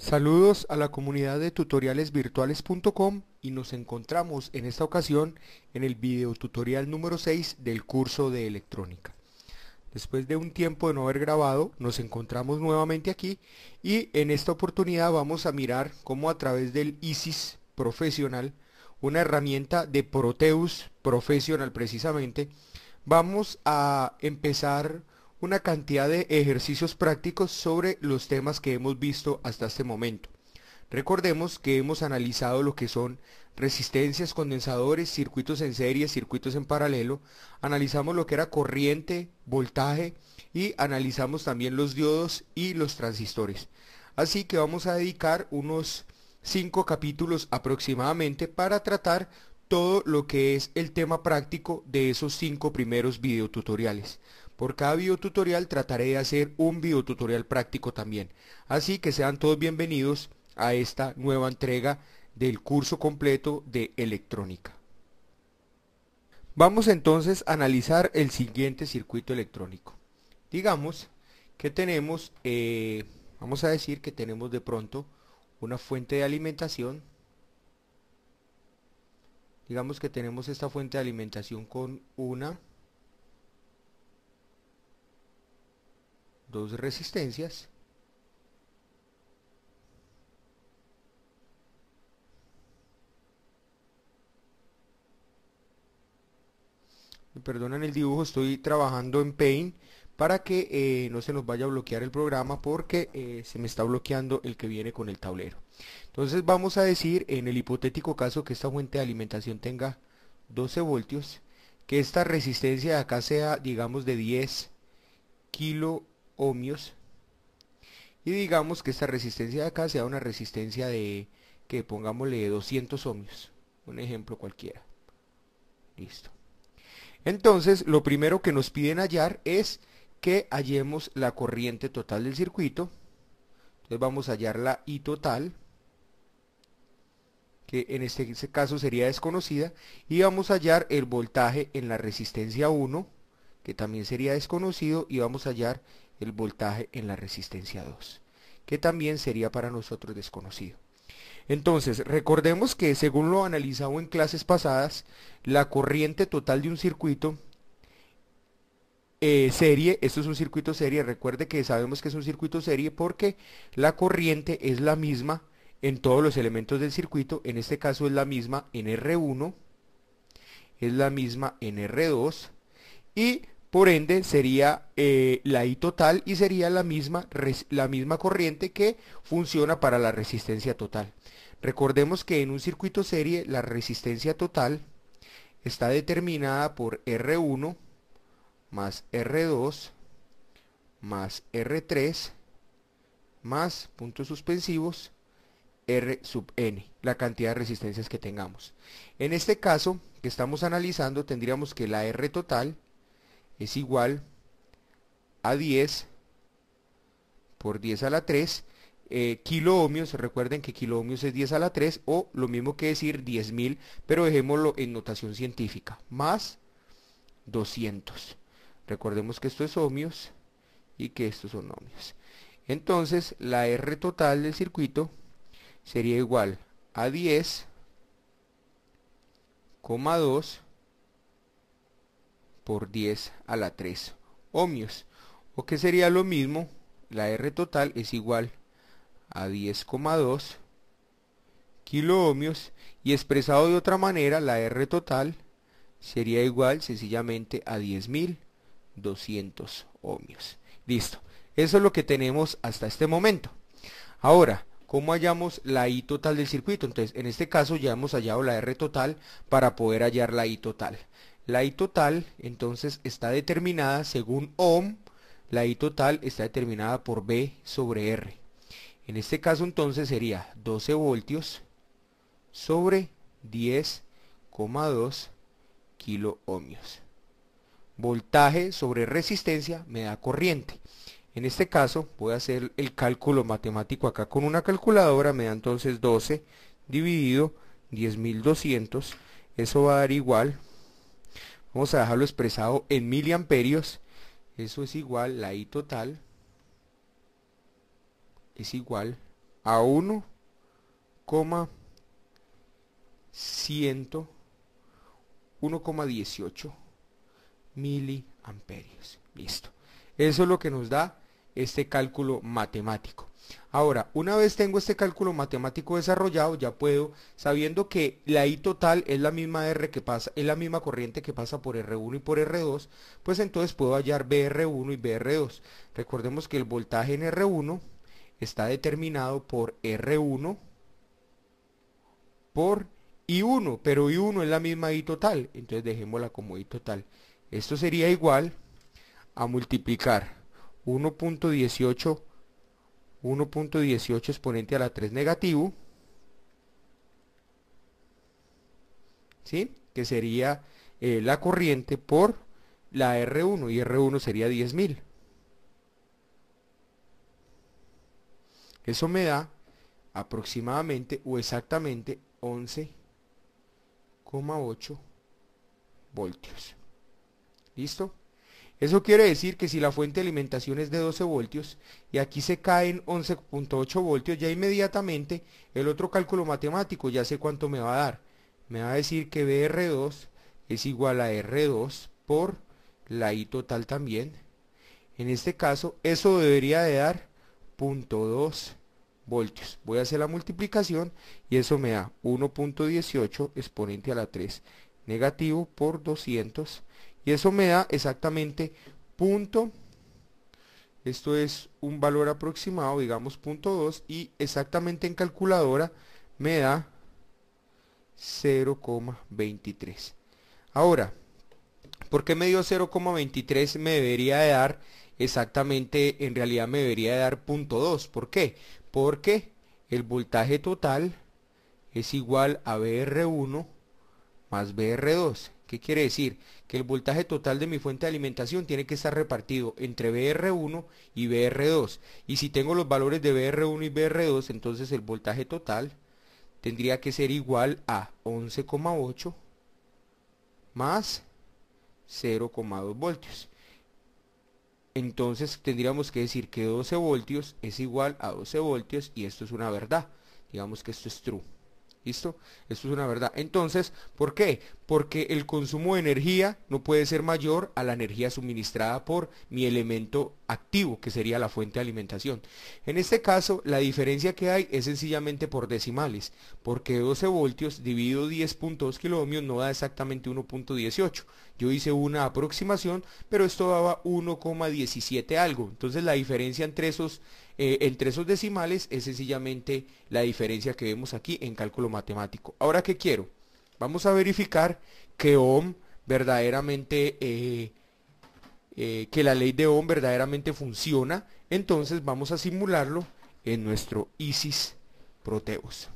Saludos a la comunidad de tutorialesvirtuales.com y nos encontramos en esta ocasión en el video tutorial número 6 del curso de electrónica. Después de un tiempo de no haber grabado, nos encontramos nuevamente aquí y en esta oportunidad vamos a mirar cómo a través del ISIS Professional, una herramienta de Proteus Professional precisamente, vamos a empezar una cantidad de ejercicios prácticos sobre los temas que hemos visto hasta este momento. Recordemos que hemos analizado lo que son resistencias, condensadores, circuitos en serie, circuitos en paralelo, analizamos lo que era corriente, voltaje y analizamos también los diodos y los transistores. Así que vamos a dedicar unos 5 capítulos aproximadamente para tratar todo lo que es el tema práctico de esos 5 primeros videotutoriales. Por cada videotutorial trataré de hacer un videotutorial práctico también. Así que sean todos bienvenidos a esta nueva entrega del curso completo de electrónica. Vamos entonces a analizar el siguiente circuito electrónico. Digamos que tenemos, vamos a decir que tenemos de pronto una fuente de alimentación. Digamos que tenemos esta fuente de alimentación con dos resistencias. Me perdonan el dibujo, estoy trabajando en Paint para que no se nos vaya a bloquear el programa porque se me está bloqueando el que viene con el tablero. Entonces vamos a decir, en el hipotético caso que esta fuente de alimentación tenga 12 voltios, que esta resistencia de acá sea, digamos, de 10 kilo ohmios, y digamos que esta resistencia de acá sea una resistencia de, que pongámosle 200 ohmios, un ejemplo cualquiera. Listo. Entonces, lo primero que nos piden hallar es que hallemos la corriente total del circuito. Entonces vamos a hallar la I total, que en este caso sería desconocida, y vamos a hallar el voltaje en la resistencia 1, que también sería desconocido, y vamos a hallar el voltaje en la resistencia 2, que también sería para nosotros desconocido. Entonces, recordemos que según lo analizado en clases pasadas, la corriente total de un circuito serie, esto es un circuito serie, recuerde que sabemos que es un circuito serie porque la corriente es la misma en todos los elementos del circuito, en este caso es la misma en R1, es la misma en R2 y por ende sería la I total y sería la misma corriente que funciona para la resistencia total. Recordemos que en un circuito serie la resistencia total está determinada por R1 más R2 más R3 más puntos suspensivos R sub n, la cantidad de resistencias que tengamos. En este caso que estamos analizando tendríamos que la R total es igual a 10 por 10 a la 3 kilo ohmios. Recuerden que kilo ohmios es 10 a la 3 o lo mismo que decir 10.000, pero dejémoslo en notación científica, más 200. Recordemos que esto es ohmios y que estos son ohmios. Entonces la R total del circuito sería igual a 10,2 por 10 a la 3 ohmios, o que sería lo mismo, la R total es igual a 10,2 kilo ohmios, y expresado de otra manera la R total sería igual sencillamente a 10.200 ohmios. Listo, eso es lo que tenemos hasta este momento. Ahora, ¿cómo hallamos la I total del circuito? Entonces, en este caso ya hemos hallado la R total para poder hallar la I total. La I total, entonces, está determinada según Ohm, la I total está determinada por B sobre R. En este caso, entonces, sería 12 voltios sobre 10,2 kilo ohmios. Voltaje sobre resistencia me da corriente. En este caso voy a hacer el cálculo matemático acá con una calculadora. Me da entonces 12 dividido 10.200. Eso va a dar igual, vamos a dejarlo expresado en miliamperios. Eso es igual, la I total es igual a 1,18 miliamperios. Listo. Eso es lo que nos da este cálculo matemático. Ahora, una vez tengo este cálculo matemático desarrollado, ya puedo, sabiendo que la I total es la misma R que pasa, es la misma corriente que pasa por R1 y por R2, pues entonces puedo hallar BR1 y BR2. Recordemos que el voltaje en R1 está determinado por R1 por I1, pero I1 es la misma I total, entonces dejémosla como I total. Esto sería igual a multiplicar 1.18 exponente a la 3 negativo, ¿sí? Que sería la corriente por la R1, y R1 sería 10.000. Eso me da aproximadamente o exactamente 11,8 voltios. ¿Listo? Eso quiere decir que si la fuente de alimentación es de 12 voltios y aquí se caen 11,8 voltios, ya inmediatamente el otro cálculo matemático ya sé cuánto me va a dar. Me va a decir que BR2 es igual a R2 por la I total también. En este caso, eso debería de dar 0,2 voltios. Voy a hacer la multiplicación y eso me da 1.18 exponente a la 3 negativo por 200. Y eso me da exactamente punto, esto es un valor aproximado, digamos 0,2, y exactamente en calculadora me da 0,23. Ahora, ¿por qué me dio 0,23? Me debería de dar exactamente, en realidad me debería de dar 0,2. ¿Por qué? Porque el voltaje total es igual a BR1 más BR2. ¿Qué quiere decir? Que el voltaje total de mi fuente de alimentación tiene que estar repartido entre BR1 y BR2. Y si tengo los valores de BR1 y BR2, entonces el voltaje total tendría que ser igual a 11,8 más 0,2 voltios. Entonces tendríamos que decir que 12 voltios es igual a 12 voltios y esto es una verdad. Digamos que esto es true. ¿Listo? Esto es una verdad. Entonces, ¿por qué? Porque el consumo de energía no puede ser mayor a la energía suministrada por mi elemento activo, que sería la fuente de alimentación. En este caso, la diferencia que hay es sencillamente por decimales, porque 12 voltios dividido 10.2 kiloohmios no da exactamente 1.18. Yo hice una aproximación, pero esto daba 1,17 algo. Entonces, la diferencia entre esos decimales es sencillamente la diferencia que vemos aquí en cálculo matemático. Ahora, ¿qué quiero? Vamos a verificar que Ohm verdaderamente, que la ley de Ohm verdaderamente funciona. Entonces vamos a simularlo en nuestro ISIS Proteus.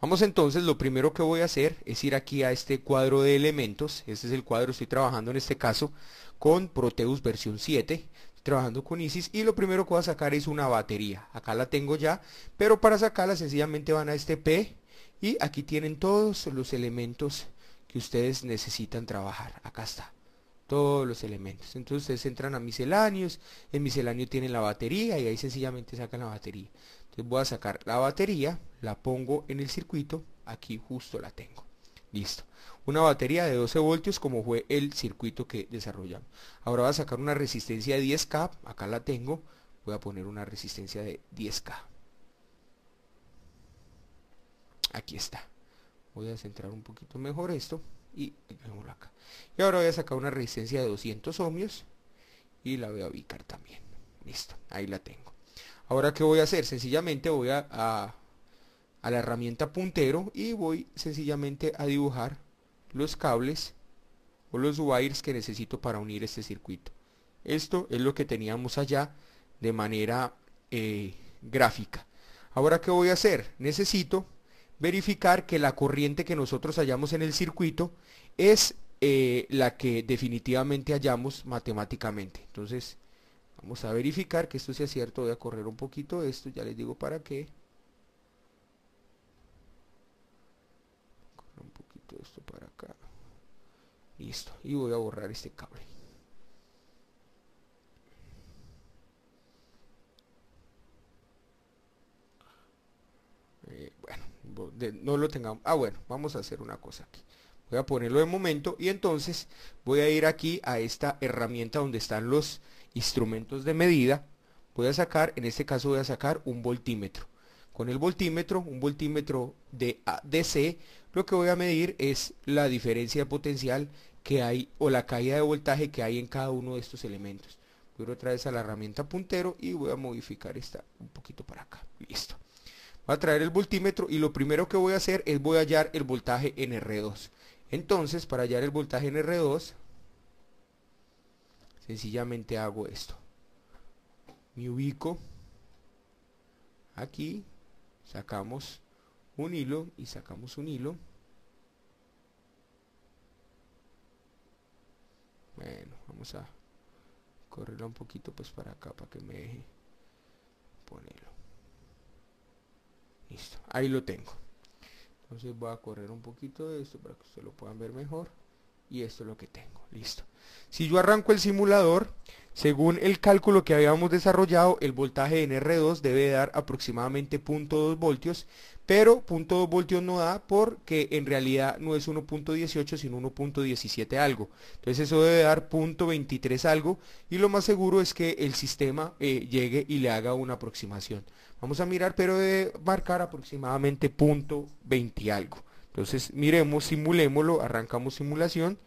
Vamos entonces, lo primero que voy a hacer es ir aquí a este cuadro de elementos. Este es el cuadro, estoy trabajando en este caso con Proteus versión 7. Trabajando con ISIS, y lo primero que voy a sacar es una batería. Acá la tengo ya, pero para sacarla sencillamente van a este P y aquí tienen todos los elementos que ustedes necesitan trabajar. Acá está, todos los elementos. Entonces ustedes entran a misceláneos, en misceláneo tienen la batería y ahí sencillamente sacan la batería. Entonces voy a sacar la batería, la pongo en el circuito, aquí justo la tengo. Listo. Una batería de 12 voltios como fue el circuito que desarrollamos. Ahora voy a sacar una resistencia de 10K. Acá la tengo. Voy a poner una resistencia de 10K. Aquí está. Voy a centrar un poquito mejor esto y dejémoslo acá. Y ahora voy a sacar una resistencia de 200 ohmios y la voy a ubicar también. Listo. Ahí la tengo. Ahora, ¿qué voy a hacer? Sencillamente voy a la herramienta puntero y voy sencillamente a dibujar los cables o los wires que necesito para unir este circuito. Esto es lo que teníamos allá de manera gráfica. Ahora, ¿qué voy a hacer? Necesito verificar que la corriente que nosotros hallamos en el circuito es la que definitivamente hallamos matemáticamente. Entonces, vamos a verificar que esto sea cierto. Voy a correr un poquito esto, ya les digo para qué. Un poquito esto para acá. Listo. Y voy a borrar este cable. no lo tengamos. Ah, bueno, vamos a hacer una cosa aquí. Voy a ponerlo de momento y entonces voy a ir aquí a esta herramienta donde están los instrumentos de medida. Voy a sacar, en este caso voy a sacar un voltímetro. Con el voltímetro, un voltímetro de DC, lo que voy a medir es la diferencia de potencial que hay o la caída de voltaje que hay en cada uno de estos elementos. Voy otra vez a la herramienta puntero y voy a modificar esta un poquito para acá. Listo. Voy a traer el voltímetro y lo primero que voy a hacer es voy a hallar el voltaje en R2. Entonces, para hallar el voltaje en R2, sencillamente hago esto. Me ubico aquí, sacamos un hilo y sacamos un hilo. Bueno, vamos a correrlo un poquito pues para acá para que me deje ponerlo. Listo, ahí lo tengo. Entonces voy a correr un poquito de esto para que ustedes lo puedan ver mejor. Y esto es lo que tengo, listo. Si yo arranco el simulador, según el cálculo que habíamos desarrollado, el voltaje en R2 debe dar aproximadamente 0.2 voltios, pero 0.2 voltios no da porque en realidad no es 1.18 sino 1.17 algo. Entonces eso debe dar 0.23 algo y lo más seguro es que el sistema llegue y le haga una aproximación. Vamos a mirar, pero debe marcar aproximadamente 0.20 algo. Entonces miremos, simulémoslo, arrancamos simulación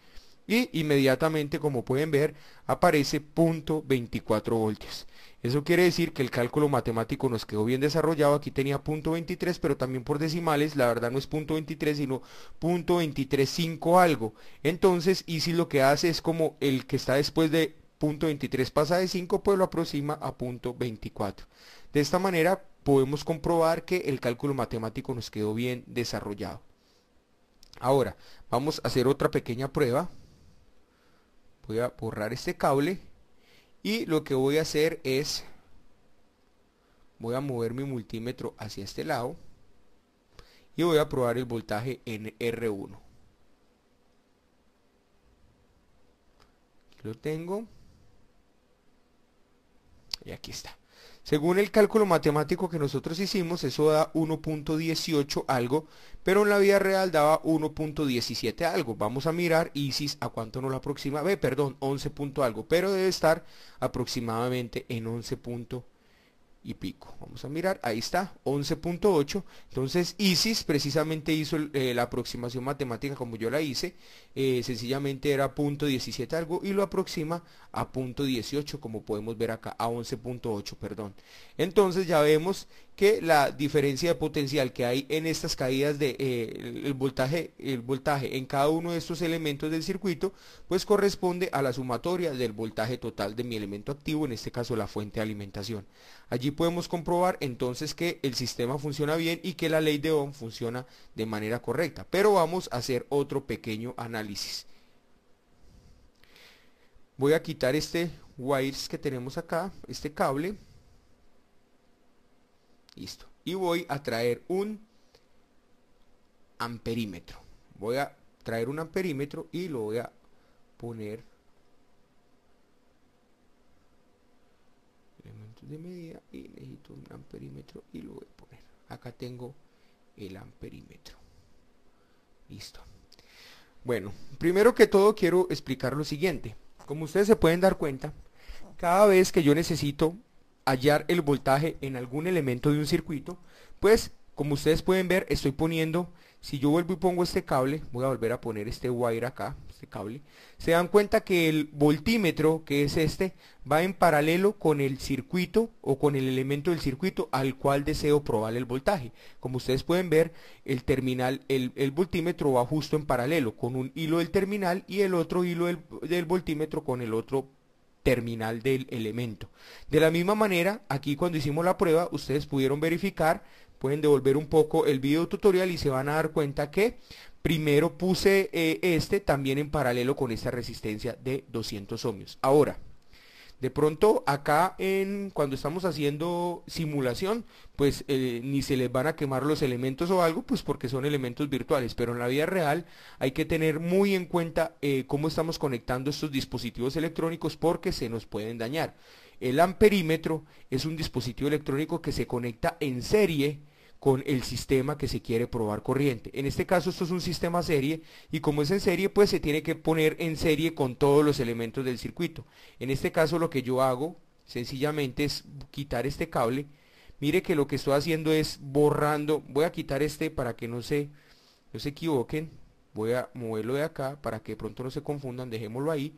y inmediatamente, como pueden ver, aparece 0.24 voltios. Eso quiere decir que el cálculo matemático nos quedó bien desarrollado. Aquí tenía 0.23, pero también por decimales, la verdad no es 0.23 sino 0.235 algo. Entonces ISIS lo que hace es como el que está después de 0.23 pasa de 5, pues lo aproxima a 0.24. De esta manera podemos comprobar que el cálculo matemático nos quedó bien desarrollado. Ahora vamos a hacer otra pequeña prueba. Voy a borrar este cable y lo que voy a hacer es voy a mover mi multímetro hacia este lado y voy a probar el voltaje en R1. Aquí lo tengo y aquí está. Según el cálculo matemático que nosotros hicimos, eso da 1.18 algo, pero en la vida real daba 1.17 algo. Vamos a mirar ISIS a cuánto nos lo aproxima. Perdón, 11 punto algo, pero debe estar aproximadamente en 11 punto y pico. Vamos a mirar, ahí está, 11.8. Entonces ISIS precisamente hizo la aproximación matemática como yo la hice. Sencillamente era 0.17 algo y lo aproxima a 0.18, como podemos ver acá, a 11.8, perdón. Entonces ya vemos que la diferencia de potencial que hay en estas caídas de el voltaje en cada uno de estos elementos del circuito, pues corresponde a la sumatoria del voltaje total de mi elemento activo, en este caso la fuente de alimentación. Allí podemos comprobar entonces que el sistema funciona bien y que la ley de Ohm funciona de manera correcta. Pero vamos a hacer otro pequeño análisis. Voy a quitar este wires que tenemos acá, este cable. Listo. Y voy a traer un amperímetro. Voy a traer un amperímetro y lo voy a poner elementos de medida y necesito un amperímetro y lo voy a poner. Acá tengo el amperímetro. Listo. Bueno, primero que todo quiero explicar lo siguiente. Como ustedes se pueden dar cuenta, cada vez que yo necesito hallar el voltaje en algún elemento de un circuito, pues como ustedes pueden ver estoy poniendo, si yo vuelvo y pongo este cable, voy a volver a poner este wire acá, este cable, se dan cuenta que el voltímetro, que es este, va en paralelo con el circuito o con el elemento del circuito al cual deseo probar el voltaje. Como ustedes pueden ver, el terminal, el voltímetro va justo en paralelo con un hilo del terminal y el otro hilo del voltímetro con el otro terminal del elemento. De la misma manera, aquí cuando hicimos la prueba, ustedes pudieron verificar, pueden devolver un poco el video tutorial y se van a dar cuenta que primero puse este también en paralelo con esta resistencia de 200 ohmios. Ahora, de pronto acá cuando estamos haciendo simulación, pues ni se les van a quemar los elementos o algo, pues porque son elementos virtuales, pero en la vida real hay que tener muy en cuenta cómo estamos conectando estos dispositivos electrónicos porque se nos pueden dañar. El amperímetro es un dispositivo electrónico que se conecta en serie con el sistema que se quiere probar corriente. En este caso esto es un sistema serie y como es en serie pues se tiene que poner en serie con todos los elementos del circuito. En este caso lo que yo hago sencillamente es quitar este cable. Mire que lo que estoy haciendo es borrando, voy a quitar este para que no se equivoquen, voy a moverlo de acá para que de pronto no se confundan, dejémoslo ahí.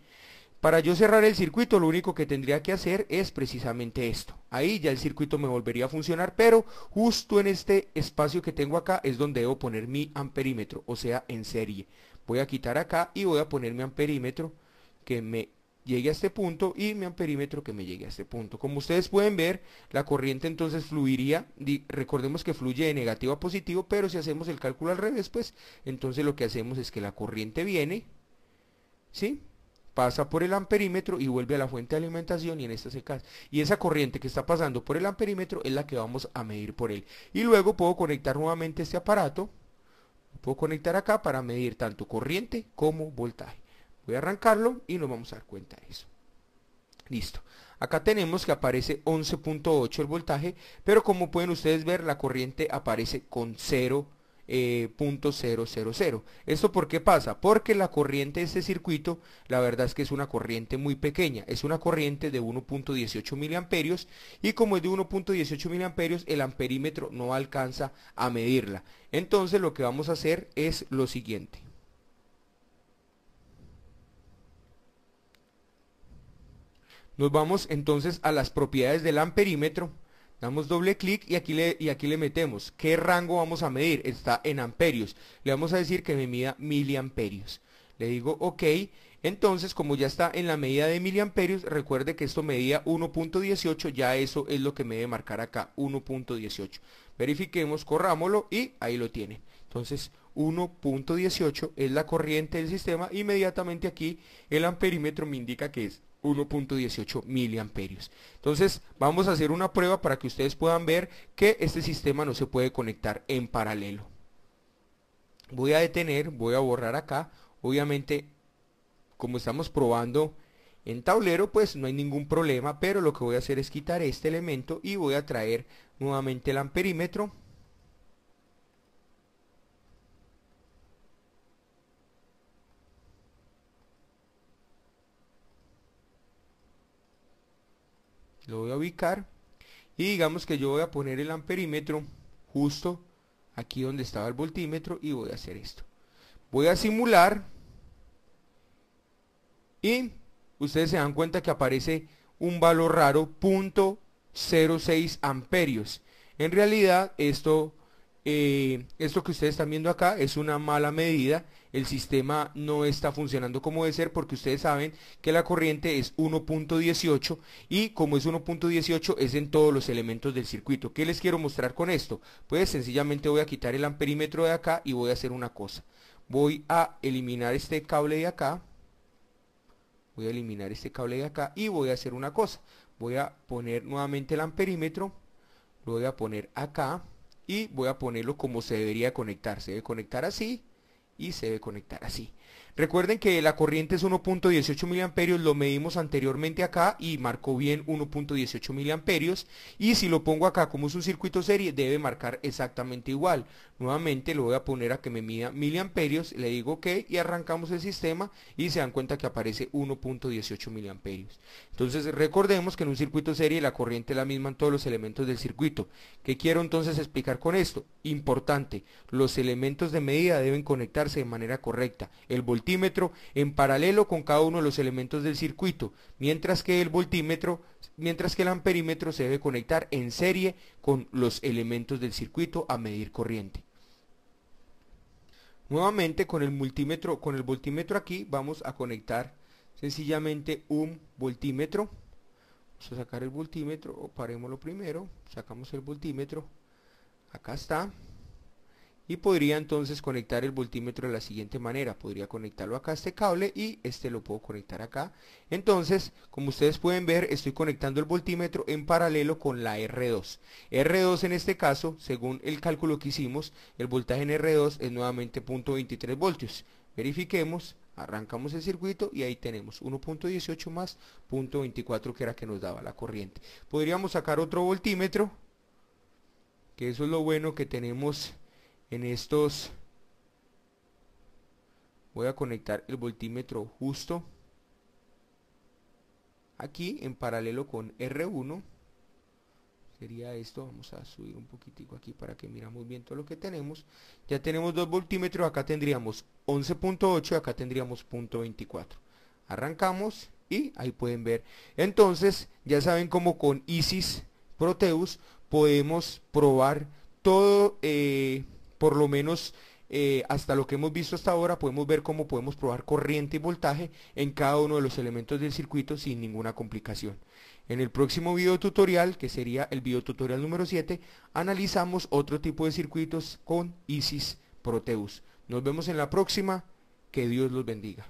Para yo cerrar el circuito lo único que tendría que hacer es precisamente esto. Ahí ya el circuito me volvería a funcionar, pero justo en este espacio que tengo acá es donde debo poner mi amperímetro, o sea en serie. Voy a quitar acá y voy a poner mi amperímetro que me llegue a este punto y mi amperímetro que me llegue a este punto. Como ustedes pueden ver, la corriente entonces fluiría, recordemos que fluye de negativo a positivo, pero si hacemos el cálculo al revés, pues entonces lo que hacemos es que la corriente viene, ¿sí?, pasa por el amperímetro y vuelve a la fuente de alimentación y en esta se casa. Y esa corriente que está pasando por el amperímetro es la que vamos a medir por él. Y luego puedo conectar nuevamente este aparato, puedo conectar acá para medir tanto corriente como voltaje. Voy a arrancarlo y nos vamos a dar cuenta de eso. Listo. Acá tenemos que aparece 11.8 el voltaje, pero como pueden ustedes ver la corriente aparece con 0.000. ¿Esto por qué pasa? Porque la corriente de este circuito, la verdad es que es una corriente muy pequeña, es una corriente de 1.18 miliamperios y como es de 1.18 miliamperios el amperímetro no alcanza a medirla. Entonces lo que vamos a hacer es lo siguiente. Nos vamos entonces a las propiedades del amperímetro. Damos doble clic y aquí le metemos qué rango vamos a medir. Está en amperios. Le vamos a decir que me mida miliamperios. Le digo OK. Entonces, como ya está en la medida de miliamperios, recuerde que esto medía 1.18. Ya eso es lo que me debe marcar acá, 1.18. Verifiquemos, corrámoslo y ahí lo tiene. Entonces, 1.18 es la corriente del sistema. Inmediatamente aquí el amperímetro me indica que es 1.18 miliamperios. Entonces vamos a hacer una prueba para que ustedes puedan ver que este sistema no se puede conectar en paralelo. Voy a detener, voy a borrar acá. Obviamente como estamos probando en tablero pues no hay ningún problema, pero lo que voy a hacer es quitar este elemento y voy a traer nuevamente el amperímetro. Lo voy a ubicar y digamos que yo voy a poner el amperímetro justo aquí donde estaba el voltímetro y voy a hacer esto. Voy a simular y ustedes se dan cuenta que aparece un valor raro, 0.06 amperios. En realidad esto que ustedes están viendo acá es una mala medida. El sistema no está funcionando como debe ser porque ustedes saben que la corriente es 1.18 y como es 1.18 es en todos los elementos del circuito. ¿Qué les quiero mostrar con esto? Pues sencillamente voy a quitar el amperímetro de acá y voy a hacer una cosa. Voy a eliminar este cable de acá. Voy a eliminar este cable de acá y voy a hacer una cosa. Voy a poner nuevamente el amperímetro. Lo voy a poner acá y voy a ponerlo como se debería conectar. Se debe conectar así y se debe conectar así. Recuerden que la corriente es 1.18 miliamperios, lo medimos anteriormente acá y marcó bien 1.18 miliamperios. Y si lo pongo acá como es un circuito serie, debe marcar exactamente igual. Nuevamente lo voy a poner a que me mida miliamperios, le digo OK y arrancamos el sistema y se dan cuenta que aparece 1.18 miliamperios. Entonces recordemos que en un circuito serie la corriente es la misma en todos los elementos del circuito. ¿Qué quiero entonces explicar con esto? Importante, los elementos de medida deben conectarse de manera correcta. El voltímetro en paralelo con cada uno de los elementos del circuito, mientras que el amperímetro se debe conectar en serie con los elementos del circuito a medir corriente. Nuevamente con el voltímetro aquí vamos a conectar sencillamente un voltímetro. Vamos a sacar el voltímetro, o parémoslo primero, sacamos el voltímetro, acá está. Y podría entonces conectar el voltímetro de la siguiente manera. Podría conectarlo acá a este cable y este lo puedo conectar acá. Entonces, como ustedes pueden ver, estoy conectando el voltímetro en paralelo con la R2. R2 en este caso, según el cálculo que hicimos, el voltaje en R2 es nuevamente 0.23 voltios. Verifiquemos, arrancamos el circuito y ahí tenemos 1.18 más 0.24 que era que nos daba la corriente. Podríamos sacar otro voltímetro. que eso es lo bueno que tenemos en estos. Voy a conectar el voltímetro justo aquí en paralelo con R1. Sería esto. Vamos a subir un poquitico aquí para que miramos bien todo lo que tenemos. Ya tenemos 2 voltímetros. Acá tendríamos 11.8 y acá tendríamos 0.24. Arrancamos y ahí pueden ver. Entonces ya saben cómo con Isis Proteus podemos probar todo, por lo menos hasta lo que hemos visto hasta ahora. Podemos ver cómo podemos probar corriente y voltaje en cada uno de los elementos del circuito sin ninguna complicación. En el próximo video tutorial, que sería el video tutorial número 7, analizamos otro tipo de circuitos con Isis Proteus. Nos vemos en la próxima. Que Dios los bendiga.